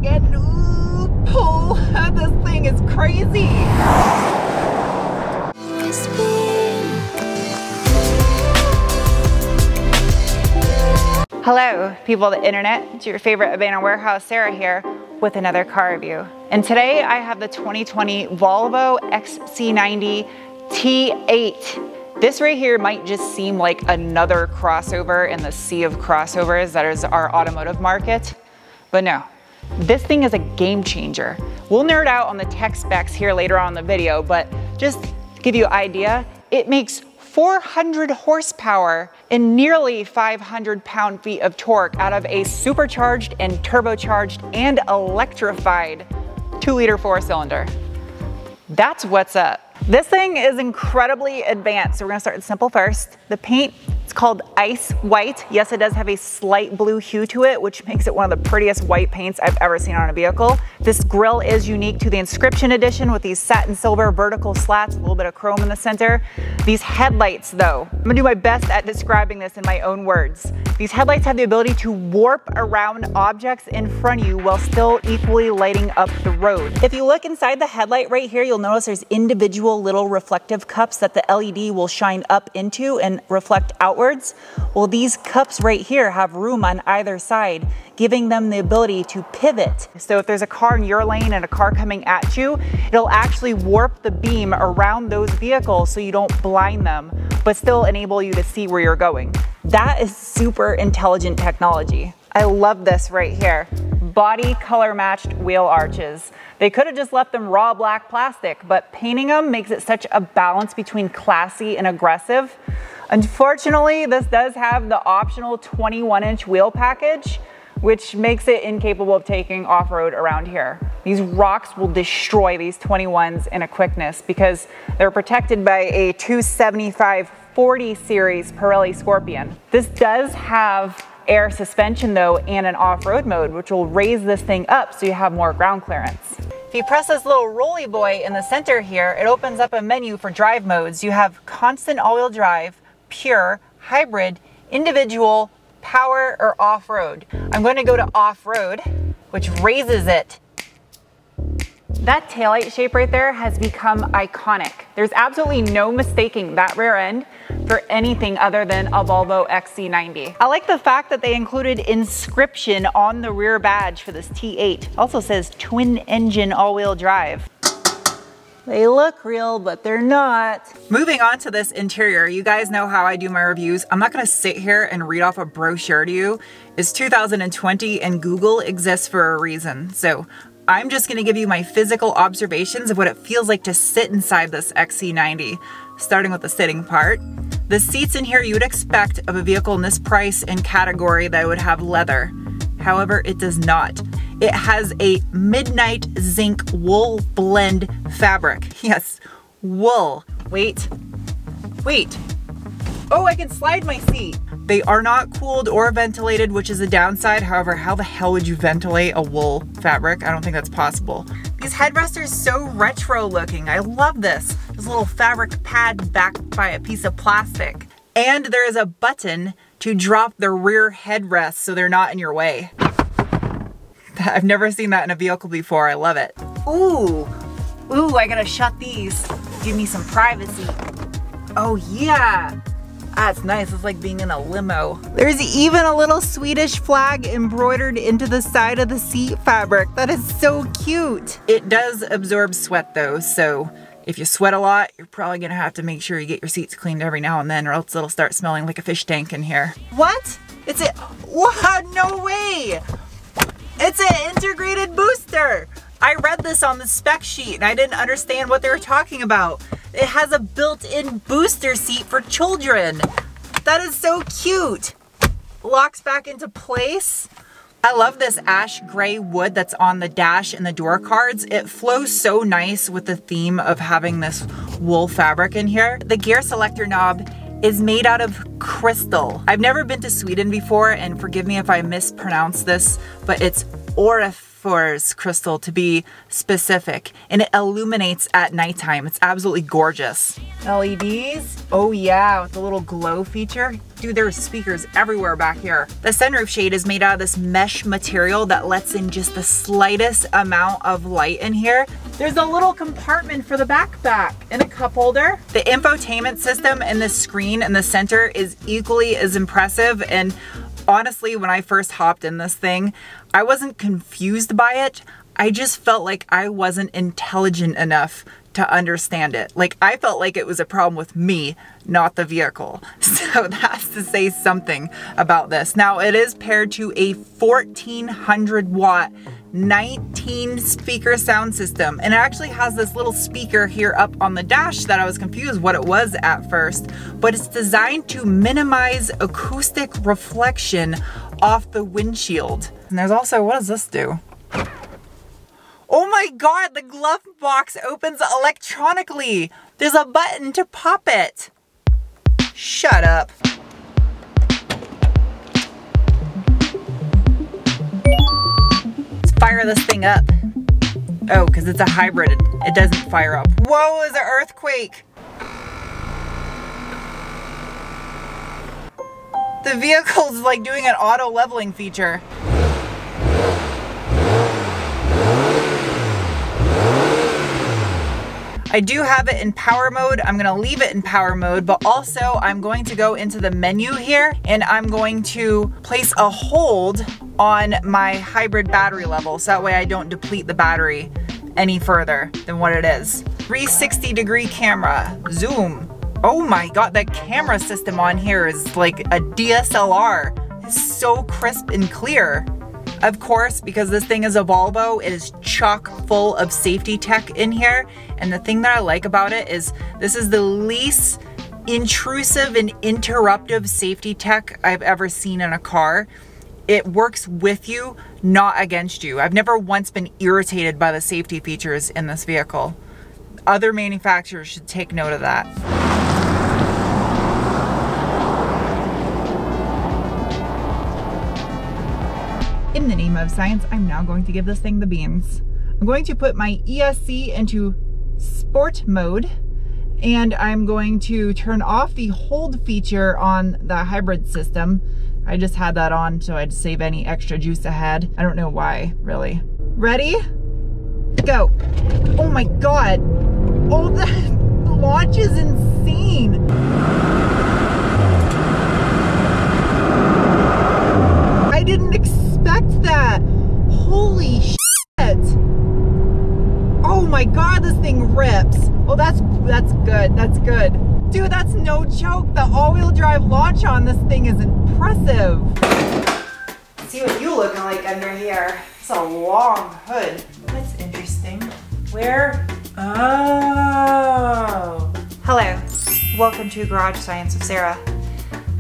and ooh, pull. This thing is crazy. Hello, people of the internet. It's your favorite abandoned warehouse, Sarah here, with another car review. And today I have the 2020 Volvo XC90 T8. This right here might just seem like another crossover in the sea of crossovers that is our automotive market, but no, this thing is a game changer. We'll nerd out on the tech specs here later on in the video, but just to give you an idea, it makes 400 horsepower and nearly 500 pound-feet of torque out of a supercharged and turbocharged and electrified 2-liter 4-cylinder. That's what's up. This thing is incredibly advanced. So we're gonna start with simple first. The paint, it's called ice white. Yes, it does have a slight blue hue to it, which makes it one of the prettiest white paints I've ever seen on a vehicle. This grille is unique to the Inscription Edition with these satin silver vertical slats, a little bit of chrome in the center. These headlights though, I'm gonna do my best at describing this in my own words. These headlights have the ability to warp around objects in front of you while still equally lighting up the road. If you look inside the headlight right here, you'll notice there's individual little reflective cups that the LED will shine up into and reflect outwards. Well, these cups right here have room on either side, giving them the ability to pivot. So if there's a car in your lane and a car coming at you, it'll actually warp the beam around those vehicles so you don't blind them, but still enable you to see where you're going. That is super intelligent technology. I love this right here. Body color matched wheel arches. They could have just left them raw black plastic, but painting them makes it such a balance between classy and aggressive. Unfortunately, this does have the optional 21-inch wheel package, which makes it incapable of taking off-road around here. These rocks will destroy these 21s in a quickness because they're protected by a 275/40 series Pirelli Scorpion. This does have air suspension though and an off-road mode, which will raise this thing up so you have more ground clearance. If you press this little rolly boy in the center here, it opens up a menu for drive modes. You have constant all-wheel drive, pure, hybrid, individual, power, or off-road. I'm going to go to off-road, which raises it. That taillight shape right there has become iconic. There's absolutely no mistaking that rear end for anything other than a Volvo XC90. I like the fact that they included Inscription on the rear badge for this T8. Also says twin engine all-wheel drive. They look real, but they're not. Moving on to this interior, you guys know how I do my reviews. I'm not gonna sit here and read off a brochure to you. It's 2020 and Google exists for a reason. So I'm just gonna give you my physical observations of what it feels like to sit inside this XC90, starting with the sitting part. The seats in here you would expect of a vehicle in this price and category that would have leather. However, it does not. It has a midnight zinc wool blend fabric. Yes, wool. Wait. Oh, I can slide my seat. They are not cooled or ventilated, which is a downside. However, how the hell would you ventilate a wool fabric? I don't think that's possible. These headrests are so retro looking. I love this. This little fabric pad backed by a piece of plastic. And there is a button to drop the rear headrests so they're not in your way. I've never seen that in a vehicle before. I love it. Ooh, I gotta shut these. Give me some privacy. Oh yeah. That's nice. It's like being in a limo. There's even a little Swedish flag embroidered into the side of the seat fabric. That is so cute. It does absorb sweat though, so if you sweat a lot, you're probably gonna have to make sure you get your seats cleaned every now and then, or else it'll start smelling like a fish tank in here. What? What? No way! It's an integrated booster! I read this on the spec sheet and I didn't understand what they were talking about. It has a built-in booster seat for children. That is so cute. Locks back into place. I love this ash gray wood that's on the dash and the door cards. It flows so nice with the theme of having this wool fabric in here. The gear selector knob is made out of crystal. I've never been to Sweden before, and forgive me if I mispronounce this, but it's phosphorus crystal to be specific, and it illuminates at nighttime. It's absolutely gorgeous. LEDs, oh yeah, with the little glow feature. Dude, there's speakers everywhere back here. The sunroof shade is made out of this mesh material that lets in just the slightest amount of light in here. There's a little compartment for the backpack and a cup holder. The infotainment system and the screen in the center is equally as impressive, and honestly, when I first hopped in this thing, I wasn't confused by it. I just felt like I wasn't intelligent enough to understand it. Like, I felt like it was a problem with me, not the vehicle. So that's to say something about this. Now, it is paired to a 1400 watt 19 speaker sound system, and it actually has this little speaker here up on the dash that I was confused what it was at first, but it's designed to minimize acoustic reflection off the windshield. And there's also, what does this do? Oh my God, the glove box opens electronically. There's a button to pop it. Shut up. Let's fire this thing up. Oh, because it's a hybrid, it doesn't fire up. Whoa, there's an earthquake. The vehicle's like doing an auto leveling feature. I do have it in power mode. I'm gonna leave it in power mode, but also I'm going to go into the menu here and I'm going to place a hold on my hybrid battery level so that way I don't deplete the battery any further than what it is. 360-degree camera, zoom. Oh my God, the camera system on here is like a DSLR. It's so crisp and clear. Of course, because this thing is a Volvo, it is chock full of safety tech in here. And the thing that I like about it is this is the least intrusive and interruptive safety tech I've ever seen in a car. It works with you, not against you. I've never once been irritated by the safety features in this vehicle. Other manufacturers should take note of that. In the name of science, I'm now going to give this thing the beans. I'm going to put my ESC into sport mode, and I'm going to turn off the hold feature on the hybrid system. I just had that on so I'd save any extra juice I had. I don't know why, really. Ready? Go. Oh my God. Oh, the launch is insane. I didn't expect that. Holy shit. Oh my God, this thing rips. Oh, that's good. That's good. Dude, that's no joke. The all-wheel drive launch on this thing is impressive. Let's see what you looking like under here. It's a long hood. That's interesting. Where? Oh. Hello. Welcome to Garage Science with Sarah.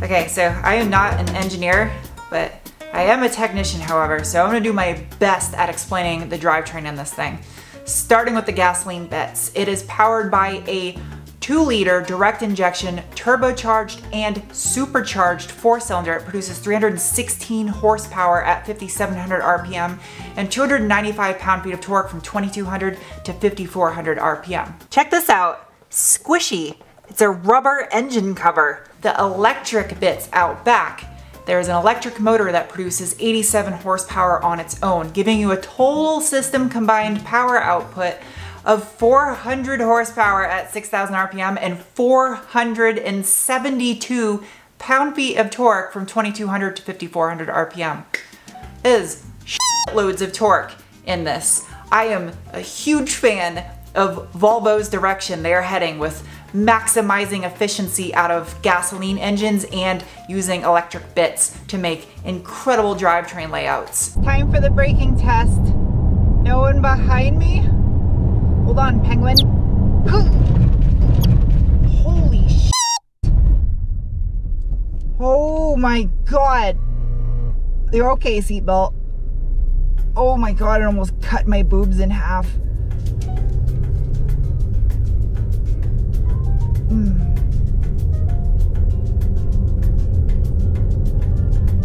Okay, so I am not an engineer, but I am a technician, however, so I'm gonna do my best at explaining the drivetrain in this thing. Starting with the gasoline bits. It is powered by a 2-liter direct injection, turbocharged and supercharged 4-cylinder. It produces 316 horsepower at 5,700 RPM and 295 pound-feet of torque from 2,200 to 5,400 RPM. Check this out, squishy. It's a rubber engine cover. The electric bits out back. There's an electric motor that produces 87 horsepower on its own, giving you a total system combined power output of 400 horsepower at 6,000 RPM and 472 pound-feet of torque from 2,200 to 5,400 RPM. It is loads of torque in this. I am a huge fan of Volvo's direction they're heading with maximizing efficiency out of gasoline engines and using electric bits to make incredible drivetrain layouts. Time for the braking test. No one behind me? Hold on, penguin. Holy shit. Oh my God. You're okay, seatbelt. Oh my God, it almost cut my boobs in half.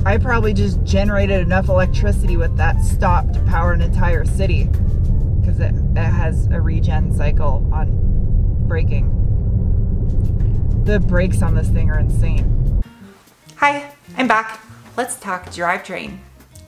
I probably just generated enough electricity with that stop to power an entire city, because it has a regen cycle on braking. The brakes on this thing are insane. Hi, I'm back. Let's talk drivetrain.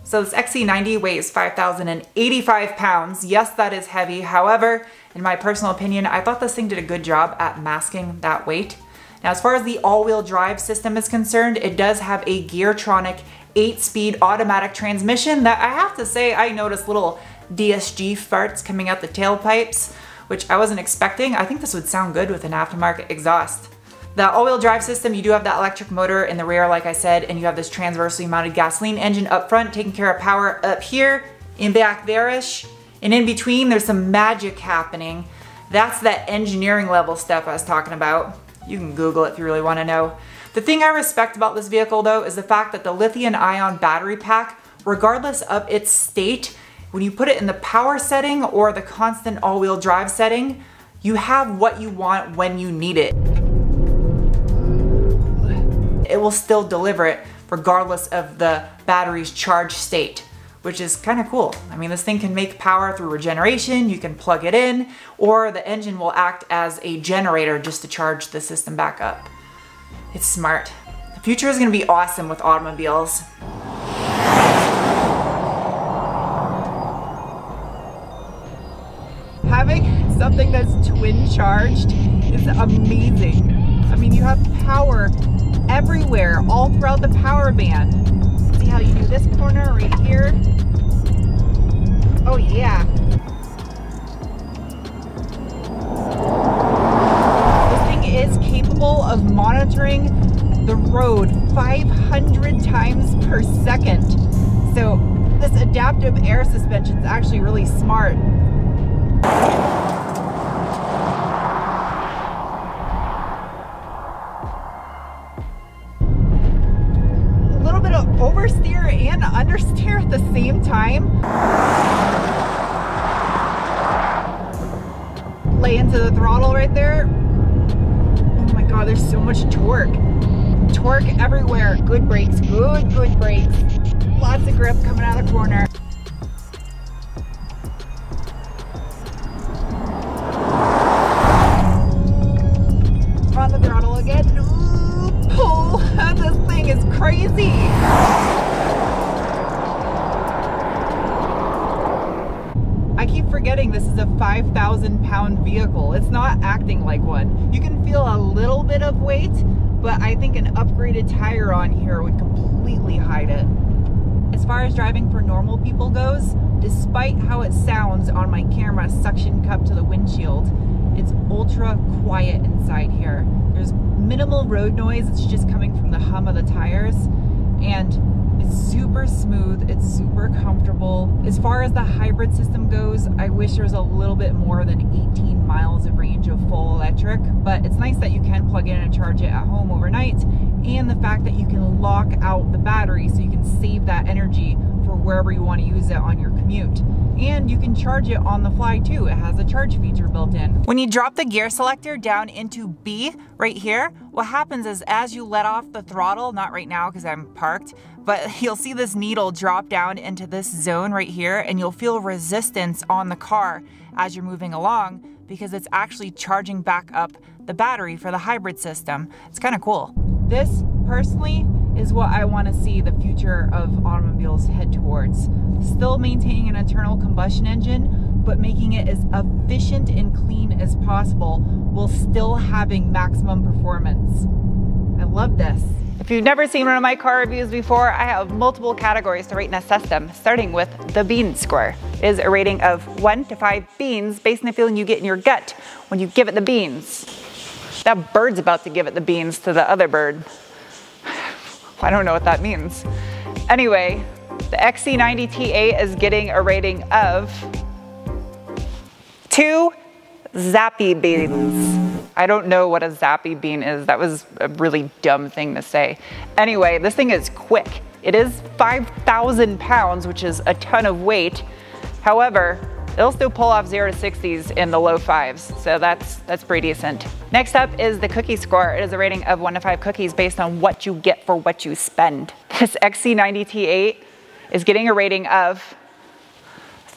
So this XC90 weighs 5,085 pounds. Yes, that is heavy. However, in my personal opinion, I thought this thing did a good job at masking that weight. Now, as far as the all-wheel drive system is concerned, it does have a Geartronic 8-speed automatic transmission that I have to say I noticed little DSG farts coming out the tailpipes, which I wasn't expecting. I think this would sound good with an aftermarket exhaust. The all-wheel drive system, you do have that electric motor in the rear, like I said, and you have this transversely mounted gasoline engine up front taking care of power up here, in back there-ish, and in between there's some magic happening. That's that engineering level stuff I was talking about. You can Google it if you really want to know. The thing I respect about this vehicle though is the fact that the lithium-ion battery pack, regardless of its state, when you put it in the power setting or the constant all-wheel drive setting, you have what you want when you need it. It will still deliver it regardless of the battery's charge state, which is kind of cool. I mean, this thing can make power through regeneration, you can plug it in, or the engine will act as a generator just to charge the system back up. It's smart. The future is gonna be awesome with automobiles. Having something that's twin charged is amazing. I mean, you have power everywhere, all throughout the power band. See how you do this corner right here? Oh yeah. This thing is capable of monitoring the road 500 times per second. So this adaptive air suspension is actually really smart. Oversteer and understeer at the same time. Lay into the throttle right there. Oh my god, there's so much torque. Torque everywhere. Good brakes, good brakes. Lots of grip coming out of the corner. On the throttle again. Pull. This thing is crazy. I keep forgetting this is a 5,000 pound vehicle. It's not acting like one. You can feel a little bit of weight, but I think an upgraded tire on here would completely hide it. As far as driving for normal people goes, despite how it sounds on my camera suction cup to the windshield, it's ultra quiet inside here. There's minimal road noise, it's just coming from the hum of the tires, and it's super smooth, it's super comfortable. As far as the hybrid system goes, I wish there was a little bit more than 18 miles of range of full electric, but it's nice that you can plug in and charge it at home overnight, and the fact that you can lock out the battery so you can save that energy for wherever you want to use it on your commute. And you can charge it on the fly too. It has a charge feature built in. When you drop the gear selector down into B right here, what happens is as you let off the throttle, not right now because I'm parked, but you'll see this needle drop down into this zone right here, and you'll feel resistance on the car as you're moving along because it's actually charging back up the battery for the hybrid system. It's kind of cool. This personally is what I want to see the future of automobiles head towards. Still maintaining an internal combustion engine, but making it as efficient and clean as possible while still having maximum performance. I love this. If you've never seen one of my car reviews before, I have multiple categories to rate and assess them, starting with the bean score. It is a rating of 1 to 5 beans based on the feeling you get in your gut when you give it the beans. That bird's about to give it the beans to the other bird. I don't know what that means. Anyway, the XC90 T8 is getting a rating of 2 zappy beans. I don't know what a zappy bean is. That was a really dumb thing to say. Anyway, this thing is quick. It is 5,000 pounds, which is a ton of weight. However, it'll still pull off 0 to 60s in the low 5s, so that's pretty decent. Next up is the cookie score. It is a rating of 1 to 5 cookies based on what you get for what you spend. This XC90 T8 is getting a rating of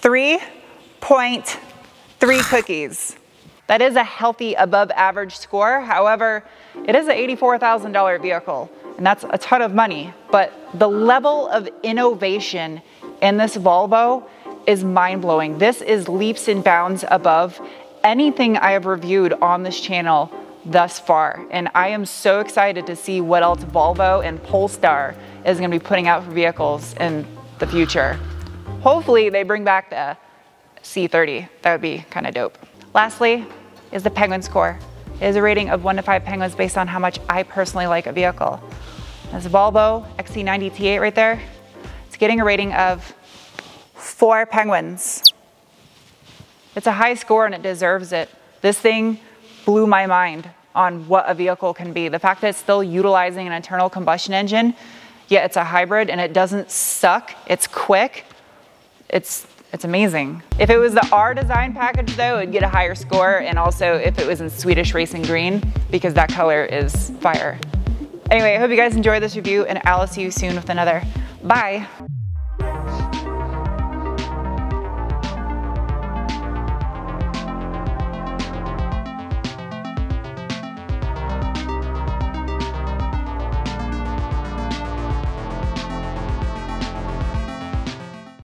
3.3 cookies. That is a healthy above average score. However, it is an $84,000 vehicle, and that's a ton of money, but the level of innovation in this Volvo is mind-blowing. This is leaps and bounds above anything I have reviewed on this channel thus far, and I am so excited to see what else Volvo and Polestar is going to be putting out for vehicles in the future. Hopefully they bring back the C30. That would be kind of dope. Lastly is the Penguin score. It is a rating of 1 to 5 penguins based on how much I personally like a vehicle. This Volvo XC90 T8 right there, it's getting a rating of 4 penguins. It's a high score and it deserves it. This thing blew my mind on what a vehicle can be. The fact that it's still utilizing an internal combustion engine, yet it's a hybrid and it doesn't suck, it's quick, it's amazing. If it was the R design package though, it would get a higher score, and also if it was in Swedish Racing Green, because that color is fire. Anyway, I hope you guys enjoyed this review, and I'll see you soon with another. Bye.